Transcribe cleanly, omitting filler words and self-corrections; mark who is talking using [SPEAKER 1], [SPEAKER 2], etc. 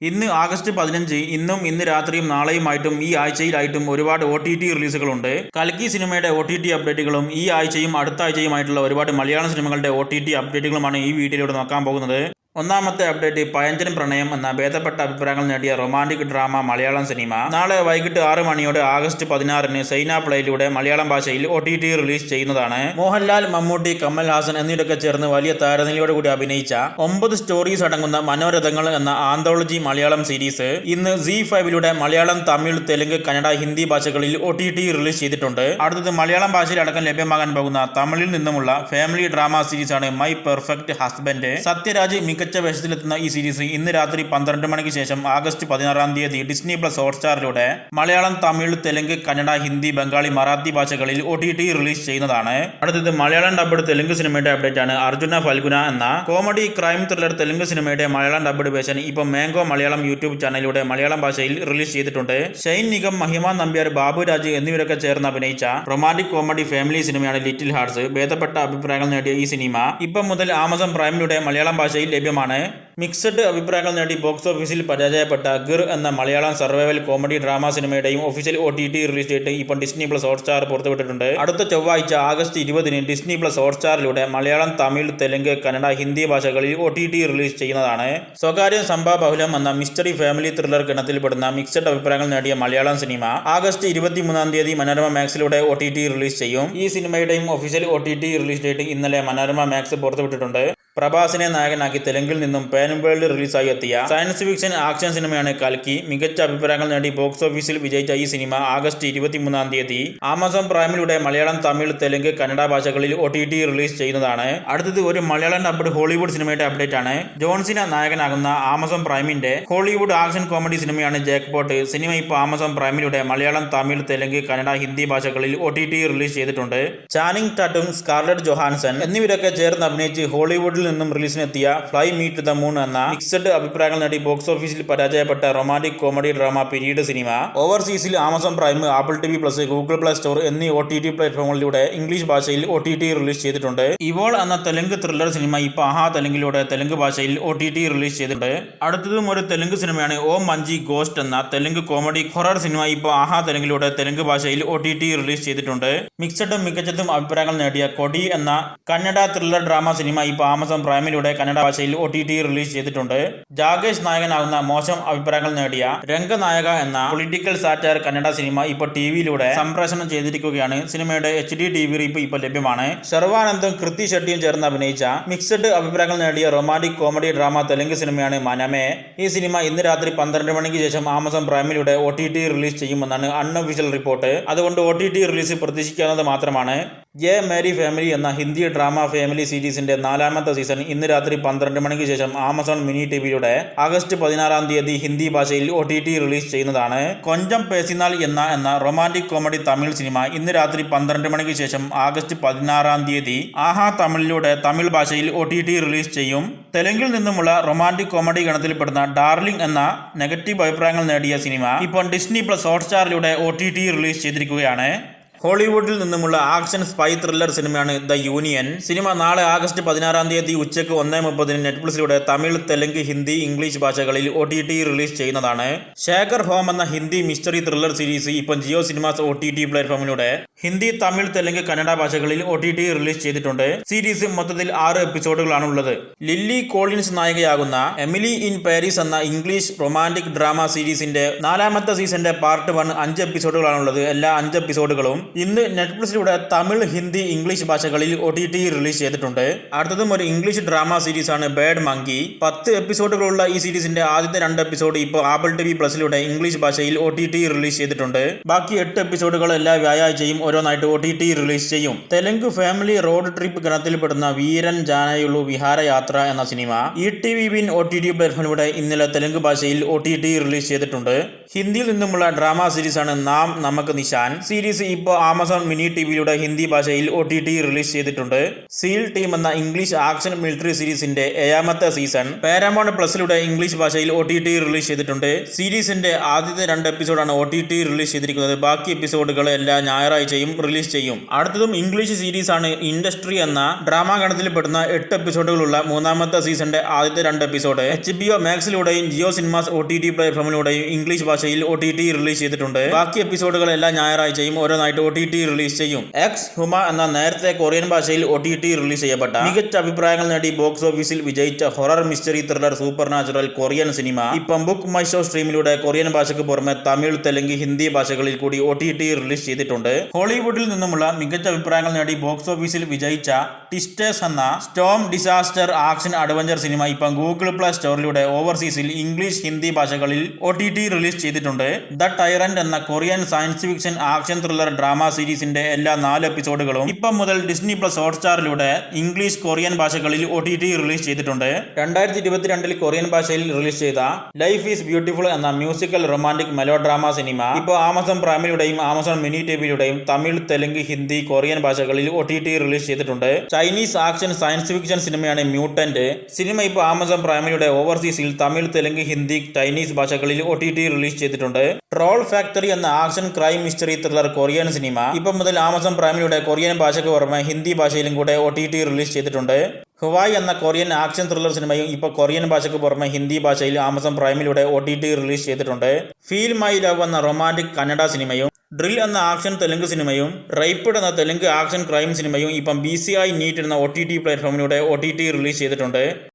[SPEAKER 1] ഇന്ന് ആഗസ്റ്റ് 15. ഇന്ന് രാത്രിയും നാളെയുമായിട്ടും ഈ ആഴ്ചയിലായിട്ടും ഒരുപാട് OTT റിലീസുകളുണ്ട്. കൽക്കി സിനിമയുടെ OTT അപ്ഡേറ്റുകളും ഈ ആഴ്ചയും അടുത്ത ആഴ്ചയുമായിട്ടുള്ള ഒരുപാട് മലയാളം സിനിമകളുടെ OTT അപ്ഡേറ്റുകളുമാണ് ഈ വീഡിയോയിലൂടെ നോക്കാൻ പോകുന്നത്. ഒന്നാമത്തെ അപ്ഡേറ്റ്, പഴഞ്ചൻ പ്രണയം എന്ന ഭേദപ്പെട്ട അഭിപ്രായങ്ങൾ നേടിയ റൊമാൻറ്റിക് ഡ്രാമ മലയാളം സിനിമ നാളെ വൈകിട്ട് 6 മണിയോടെ ആഗസ്റ്റ് 16 സൈന പ്ലേയിലൂടെ മലയാളം ഭാഷയിൽ OTT റിലീസ് ചെയ്യുന്നതാണ്. മോഹൻലാൽ, മമ്മൂട്ടി, കമൽഹാസൻ എന്നിവരൊക്കെ ചേർന്ന് വലിയ താരനിലയോടുകൂടി അഭിനയിച്ച 9 സ്റ്റോറീസ് അടങ്ങുന്ന മനോരഥങ്ങൾ എന്ന ആന്തോളജി മലയാളം സീരീസ് ഇന്ന് ZEE5 മലയാളം, തമിഴ്, തെലുങ്ക്, കന്നഡ, ഹിന്ദി ഭാഷകളിൽ OTT റിലീസ് ചെയ്തിട്ടുണ്ട്. അടുത്തത് മലയാളം ഭാഷയിൽ അടക്കം ലഭ്യമാകാൻ പോകുന്ന തമിഴിൽ നിന്നുമുള്ള ഫാമിലി ഡ്രാമ സീരീസാണ് മൈ പെർഫെക്റ്റ് ഹസ്ബൻഡ്. സത്യരാജ് മികച്ച വേഷത്തിലെത്തുന്ന ഈ സീരീസ് ഇന്ന് രാത്രി 12 മണിക്ക് ശേഷം ആഗസ്റ്റ് 16 ഡിസ്നി പ്ലസ് ഹോട്ട്സ്റ്റാറിലൂടെ മലയാളം, തമിഴ്, തെലുങ്ക്, കന്നഡ, ഹിന്ദി, ബംഗാളി, മറാത്തി ഭാഷകളിൽ OTT റിലീസ് ചെയ്യുന്നതാണ്. അടുത്തത് മലയാളം ഡബ്ഡ് തെലുങ്ക് സിനിമയുടെ അപ്ഡേറ്റ് ആണ്. അർജുന ഫൽഗുന എന്ന കോമഡി ക്രൈം ത്രില്ലർ തെലുങ്ക് സിനിമയുടെ മലയാളം ഡബ്ഡ് വേർഷൻ ഇപ്പോൾ മാംഗോ മലയാളം യൂട്യൂബ് ചാനലിലൂടെ മലയാളം ഭാഷയിൽ റിലീസ് ചെയ്തിട്ടുണ്ട്. ഷൈൻ നിഗം, മഹിമ നമ്പ്യാർ, ബാബു രാജ് എന്നിവരൊക്കെ ചേർന്ന് അഭിനയിച്ച റൊമാൻറ്റിക് കോമഡി ഫാമിലി സിനിമയാണ് ലിറ്റിൽ ഹാർട്സ്. ഭേദപ്പെട്ട അഭിപ്രായങ്ങൾ നേടിയ ഈ സിനിമ ഇപ്പം മുതൽ ആമസോൺ പ്രൈമിലൂടെ മലയാളം ഭാഷയിൽ ലഭ്യമാണ്. മിക്സഡ് അഭിപ്രായങ്ങൾ നേടി ബോക്സ് ഓഫീസിൽ പരാജയപ്പെട്ട ഗിർ എന്ന മലയാളം സർവൈവൽ കോമഡി ഡ്രാമ സിനിമയുടെയും ഒഫീഷ്യൽ OTT റിലീസ് ഡേറ്റ് ഇപ്പോൾ ഡിസ്നി പ്ലസ് ഹോട്ട്സ്റ്റാർ പുറത്തുവിട്ടിട്ടുണ്ട്. അടുത്ത ചൊവ്വാഴ്ച ആഗസ്റ്റ് 20 ഡിസ്നി പ്ലസ് ഹോട്ട്സ്റ്റാറിലൂടെ മലയാളം, തമിഴ്, തെലുങ്ക്, കന്നഡ, ഹിന്ദി ഭാഷകളിൽ OTT റിലീസ് ചെയ്യുന്നതാണ്. സ്വകാര്യം സംഭവബഹുലം എന്ന മിസ്റ്ററി ഫാമിലി ത്രില്ലർ ഗണത്തിൽപ്പെടുന്ന മിക്സഡ് അഭിപ്രായങ്ങൾ നേടിയ മലയാളം സിനിമ ആഗസ്റ്റ് 23 മനോരമ മാക്സിലൂടെ OTT റിലീസ് ചെയ്യും. ഈ സിനിമയുടെയും ഒഫീഷ്യൽ OTT റിലീസ് ഡേറ്റ് ഇന്നലെ മനോരമ മാക്സ് പുറത്തുവിട്ടിട്ടുണ്ട്. പ്രഭാസിനെ നായകനാക്കി തെലുങ്കിൽ നിന്നും പാൻ വേൾഡ് റിലീസായി എത്തിയ സയൻസ് ഫിക്ഷൻ ആക്ഷൻ സിനിമയാണ് കൽക്കി. മികച്ച അഭിപ്രായങ്ങൾ നേടി ബോക്സ് ഓഫീസിൽ വിജയിച്ച ഈ സിനിമ ആഗസ്റ്റ് 23 ആമസോൺ പ്രൈമിലൂടെ മലയാളം, തമിഴ്, തെലുങ്ക്, കന്നഡ ഭാഷകളിൽ OTT റിലീസ് ചെയ്യുന്നതാണ്. അടുത്തത് ഒരു മലയാളം ഡബ്ഡ് ഹോളിവുഡ് സിനിമയുടെ അപ്ഡേറ്റ് ആണ്. ജോൺസിന നായകനാകുന്ന ആമസോൺ പ്രൈമിന്റെ ഹോളിവുഡ് ആക്ഷൻ കോമഡി സിനിമയാണ് ജാക്ക്പോട്ട്. സിനിമ ഇപ്പോൾ ആമസോൺ പ്രൈമിലൂടെ മലയാളം, തമിഴ്, തെലുങ്ക്, കന്നഡ, ഹിന്ദി ഭാഷകളിൽ OTT റിലീസ് ചെയ്തിട്ടുണ്ട്. ചാനിങ് ടാറ്റും, സ്കാർലറ്റ് ജോഹാൻസൺ എന്നിവരൊക്കെ ചേർന്ന് അഭിനയിച്ച് ഹോളിവുഡിൽ നിന്നും റിലീസിനെത്തിയ fly me to the moon എന്ന മിക്സഡ് അഭിപ്രായങ്ങൾ നേടി ബോക്സ് ഓഫീസിൽ പരാജയപ്പെട്ട റൊമാൻറ്റിക് കോമഡി ഡ്രാമ പീരീഡ് സിനിമ ഓവർസീസിൽ Amazon Prime, Apple TV plus, Google Play Store എന്നീ OTT പ്ലാറ്റ്ഫോമുകളിലൂടെ ഇംഗ്ലീഷ് ഭാഷയിൽ OTT റിലീസ് ചെയ്തിട്ടുണ്ട്. ഇവോൾ എന്ന തെലുങ്ക് ത്രില്ലർ സിനിമ ഇപ്പോൾ ആഹാ തെലുങ്കിലൂടെ തെലുങ്ക് ഭാഷയിൽ OTT റിലീസ് ചെയ്തിട്ടുണ്ട്. അടുത്തതും ഒരു തെലുങ്ക് സിനിമയാണ്. ഓം മഞ്ജി ഗോസ്റ്റ് എന്ന തെലുങ്ക് കോമഡി ഹൊറർ സിനിമ ഇപ്പോൾ ആഹാ തെലുങ്കിലൂടെ തെലുങ്ക് ഭാഷയിൽ OTT റിലീസ് ചെയ്തിട്ടുണ്ട്. മിക്സഡും മികച്ചതും അഭിപ്രായങ്ങൾ നേടിയ കൊടി എന്ന കന്നഡ ത്രില്ലർ ഡ്രാമ സിനിമ ഇപ്പോൾ ആമസോൺ പ്രൈമിലൂടെ കന്നഡ ഭാഷയിൽ OTT റിലീസ് ചെയ്തിട്ടുണ്ട്. ജാഗേഷ് നായകനാകുന്ന മോശം അഭിപ്രായങ്ങൾ നേടിയ രംഗനായക എന്ന പൊളിറ്റിക്കൽ സാറ്റയർ കന്നഡ സിനിമ ഇപ്പോൾ ടിവിയിലൂടെ സംപ്രേഷണം ചെയ്തിരിക്കുകയാണ്. സിനിമയുടെ HD TV റീപ്പ് ഇപ്പോൾ ലഭ്യമാണ്. ശർവാനന്ദും കൃതി ഷെട്ടിയും ചേർന്ന് അഭിനയിച്ച മിക്സഡ് അഭിപ്രായങ്ങൾ നേടിയ റൊമാൻറ്റിക് കോമഡി ഡ്രാമ തെലുങ്ക് സിനിമയാണ് മനമേ. ഈ സിനിമ ഇന്ന് രാത്രി 12 മണിക്ക് ശേഷം ആമസോൺ പ്രൈമിലൂടെ OTT റിലീസ് ചെയ്യുമെന്നാണ് അൺഒഫീഷ്യൽ റിപ്പോർട്ട്. അതുകൊണ്ട് OTT റിലീസ് പ്രതീക്ഷിക്കാവുന്നത് മാത്രമാണ്. ജെ മേരി ഫാമിലി എന്ന ഹിന്ദി ഡ്രാമ ഫാമിലി സീരീസിന്റെ 4ാമത്തെ സീസൺ ഇന്ന് രാത്രി 12 മണിക്ക് ശേഷം ആമസോൺ മിനി ടിവിയിലൂടെ ആഗസ്റ്റ് 16 ഹിന്ദി ഭാഷയിൽ OTT റിലീസ് ചെയ്യുന്നതാണ്. കൊഞ്ചം പേസിനാൽ എന്ന റൊമാൻറ്റിക് കോമഡി തമിഴ് സിനിമ ഇന്ന് രാത്രി 12 മണിക്ക് ശേഷം ആഗസ്റ്റ് 16 ആഹാ തമിഴിലൂടെ തമിഴ് ഭാഷയിൽ OTT റിലീസ് ചെയ്യും. തെലുങ്കിൽ നിന്നുമുള്ള റൊമാൻറ്റിക് കോമഡി ഗണത്തിൽപ്പെടുന്ന ഡാർലിംഗ് എന്ന നെഗറ്റീവ് അഭിപ്രായങ്ങൾ നേടിയ സിനിമ ഇപ്പോൾ ഡിസ്നി പ്ലസ് ഹോട്ട്സ്റ്റാറിലൂടെ OTT റിലീസ് ചെയ്തിരിക്കുകയാണ്. ഹോളിവുഡിൽ നിന്നുമുള്ള ആക്ഷൻ സ്പൈ ത്രില്ലർ സിനിമയാണ് ദ യൂണിയൻ. സിനിമ നാളെ ആഗസ്റ്റ് 16 ഉച്ചയ്ക്ക് 1:30 നെറ്റ്ഫ്ലിക്സിലൂടെ തമിഴ്, തെലുങ്ക്, ഹിന്ദി, ഇംഗ്ലീഷ് ഭാഷകളിൽ OTT റിലീസ് ചെയ്യുന്നതാണ്. ശേഖർ ഹോം എന്ന ഹിന്ദി മിസ്റ്ററി ത്രില്ലർ സീരീസ് ഇപ്പം ജിയോ സിനിമാസ് OTT പ്ലാറ്റ്ഫോമിലൂടെ ഹിന്ദി, തമിഴ്, തെലുങ്ക്, കന്നഡ ഭാഷകളിൽ OTT റിലീസ് ചെയ്തിട്ടുണ്ട്. സീരീസ് മൊത്തത്തിൽ 6 എപ്പിസോഡുകളാണ് ഉള്ളത്. Lily Collins നായികയാകുന്ന Emily in Paris എന്ന ഇംഗ്ലീഷ് റൊമാൻറ്റിക് ഡ്രാമ സീരീസിന്റെ 4ാമത്തെ സീസന്റെ പാർട്ട് 1 5 എപ്പിസോഡുകളാണുള്ളത്. എല്ലാ 5 എപ്പിസോഡുകളും ഇന്ന് നെറ്റ്ഫ്ലിക്സിലൂടെ തമിഴ്, ഹിന്ദി, ഇംഗ്ലീഷ് ഭാഷകളിൽ OTT റിലീസ് ചെയ്തിട്ടുണ്ട്. അടുത്തതും ഒരു ഇംഗ്ലീഷ് ഡ്രാമ സീരീസാണ് ബാഡ് മങ്കി. 10 എപ്പിസോഡുകളുള്ള ഈ സീരീസിന്റെ ആദ്യത്തെ 2 എപ്പിസോഡ് ഇപ്പോൾ ആപ്പിൾ TV പ്ലസിലൂടെ ഇംഗ്ലീഷ് ഭാഷയിൽ OTT റിലീസ് ചെയ്തിട്ടുണ്ട്. ബാക്കി 8 എപ്പിസോഡുകൾ എല്ലാ വ്യാഴാഴ്ചയും ഓരോന്നായിട്ട് OTT റിലീസ് ചെയ്യും. തെലുങ്ക് ഫാമിലി റോഡ് ട്രിപ്പ് ഗണത്തിൽപ്പെടുന്ന വീരൻ ജാനയുള്ളു വിഹാരയാത്ര എന്ന സിനിമ ETV വിൻ OTT പ്ലാറ്റ്ഫോമിലൂടെ ഇന്നലെ തെലുങ്ക് ഭാഷയിൽ OTT റിലീസ് ചെയ്തിട്ടുണ്ട്. ഹിന്ദിയിൽ നിന്നുമുള്ള ഡ്രാമ സീരീസാണ് നാം നമക് നിശാൻ. സീരീസ് ഇപ്പോൾ ആമസോൺ മിനി ടിവിയിലൂടെ ഹിന്ദി ഭാഷയിൽ OTT റിലീസ് ചെയ്തിട്ടുണ്ട്. സീൽ ടീം എന്ന ഇംഗ്ലീഷ് ആക്ഷൻ മിലിറ്ററി സീരീസിന്റെ 7ാമത്തെ സീസൺ പാരാമൗണ്ട് പ്ലസിലൂടെ ഇംഗ്ലീഷ് ഭാഷയിൽ OTT റിലീസ് ചെയ്തിട്ടുണ്ട്. സീരീസിന്റെ ആദ്യത്തെ 2 എപ്പിസോഡാണ് OTT റിലീസ് ചെയ്തിരിക്കുന്നത്. ബാക്കി എപ്പിസോഡുകൾ എല്ലാ ഞായറാഴ്ചയും റിലീസ് ചെയ്യും. അടുത്തതും ഇംഗ്ലീഷ് സീരീസ് ആണ്. ഇൻഡസ്ട്രി എന്ന ഡ്രാമ ഗണത്തിൽപ്പെടുന്ന 8 എപ്പിസോഡുകളുള്ള 3ാമത്തെ സീസന്റെ ആദ്യത്തെ 2 എപ്പിസോഡ് HBO മാക്സിലൂടെയും ജിയോ സിനിമാസ് OTT പ്ലാറ്റ്ഫോമിലൂടെയും ഇംഗ്ലീഷ് ഭാഷയിൽ OTT റിലീസ് ചെയ്തിട്ടുണ്ട്. ബാക്കി എപ്പിസോഡുകൾ എല്ലാ ഞായറാഴ്ചയും ഓരോന്നായിട്ട് OTT റിലീസ് ചെയ്യും. എക്സ് ഹുമ എന്ന നേരത്തെ കൊറിയൻ ഭാഷയിൽ OTT റിലീസ് ചെയ്യപ്പെട്ട മികച്ച അഭിപ്രായങ്ങൾ നേടി ബോക്സ് ഓഫീസിൽ വിജയിച്ച horror mystery thriller super natural Korean cinema ഇപ്പം ബുക്ക് മൈ ഷോ സ്ട്രീമിലൂടെ കൊറിയൻ ഭാഷയ്ക്ക് പുറമെ തമിഴ്, തെലുങ്ക്, ഹിന്ദി ഭാഷകളിൽ കൂടി OTT റിലീസ് ചെയ്തിട്ടുണ്ട്. ഹോളിവുഡിൽ നിന്നുമുള്ള മികച്ച അഭിപ്രായങ്ങൾ നേടി ബോക്സ് ഓഫീസിൽ വിജയിച്ച ടിസ്റ്റേഴ്സ് എന്ന സ്റ്റോം ഡിസാസ്റ്റർ ആക്ഷൻ അഡ്വഞ്ചർ സിനിമ ഇപ്പം ഗൂഗിൾ പ്ലേ സ്റ്റോറിലൂടെ ഓവർസീസിൽ ഇംഗ്ലീഷ്, ഹിന്ദി ഭാഷകളിൽ OTT റിലീസ് ചെയ്തിട്ടുണ്ട്. ദ ടൈറന്റ് എന്ന Korean science fiction action thriller drama സീരീസിന്റെ എല്ലാ 4 എപ്പിസോഡുകളും ഇപ്പം മുതൽ ഡിസ്നി പ്ലസ് ഹോട്ട്സ്റ്റാറിലൂടെ ഇംഗ്ലീഷ്, കൊറിയൻ ഭാഷകളിൽ OTT റിലീസ് ചെയ്തിട്ടുണ്ട്. 2022 കൊറിയൻ ഭാഷയിൽ റിലീസ് ചെയ്ത ലൈഫ് ഈസ് ബ്യൂട്ടിഫുൾ എന്ന മ്യൂസിക്കൽ റൊമാന്റിക് മെലോ ഡ്രാമ സിനിമ ഇപ്പോൾ ആമസോൺ പ്രൈമിലൂടെയും ആമസോൺ മിനി ടിവിയിലൂടെയും തമിഴ്, തെലുങ്ക്, ഹിന്ദി, കൊറിയൻ ഭാഷകളിൽ OTT റിലീസ് ചെയ്തിട്ടുണ്ട്. ചൈനീസ് ആക്ഷൻ സയൻസ് ഫിക്ഷൻ സിനിമയാണ് മ്യൂട്ടന്റ്. സിനിമ ഇപ്പോൾ ആമസോൺ പ്രൈമിലൂടെ ഓവർസീസിൽ തമിഴ്, തെലുങ്ക്, ഹിന്ദി, ചൈനീസ് ഭാഷകളിൽ OTT റിലീസ് ചെയ്തിട്ടുണ്ട്. ട്രോൾ ഫാക്ടറി എന്ന action crime mystery thriller Korean cinema ഇപ്പം മുതൽ ആമസോൺ പ്രൈമിലൂടെ കൊറിയൻ ഭാഷയ്ക്ക് പുറമെ ഹിന്ദി ഭാഷയിലും കൂടെ OTT റിലീസ് ചെയ്തിട്ടുണ്ട്. ഹുവായ് എന്ന കൊറിയൻ ആക്ഷൻ ത്രില്ലർ സിനിമയും ഇപ്പോൾ കൊറിയൻ ഭാഷയ്ക്ക് പുറമെ ഹിന്ദി ഭാഷയിൽ ആമസോൺ പ്രൈമിലൂടെ OTT റിലീസ് ചെയ്തിട്ടുണ്ട്. ഫീൽ മൈ ലവ് എന്ന റൊമാന്റിക് കന്നഡ സിനിമയും ഡ്രിൽ എന്ന ആക്ഷൻ തെലുങ്ക് സിനിമയും റൈപ്പിഡ് എന്ന തെലുങ്ക് ആക്ഷൻ ക്രൈം സിനിമയും ഇപ്പം BCI നീറ്റ് എന്ന OTT പ്ലാറ്റ്ഫോമിലൂടെ OTT റിലീസ് ചെയ്തിട്ടുണ്ട്.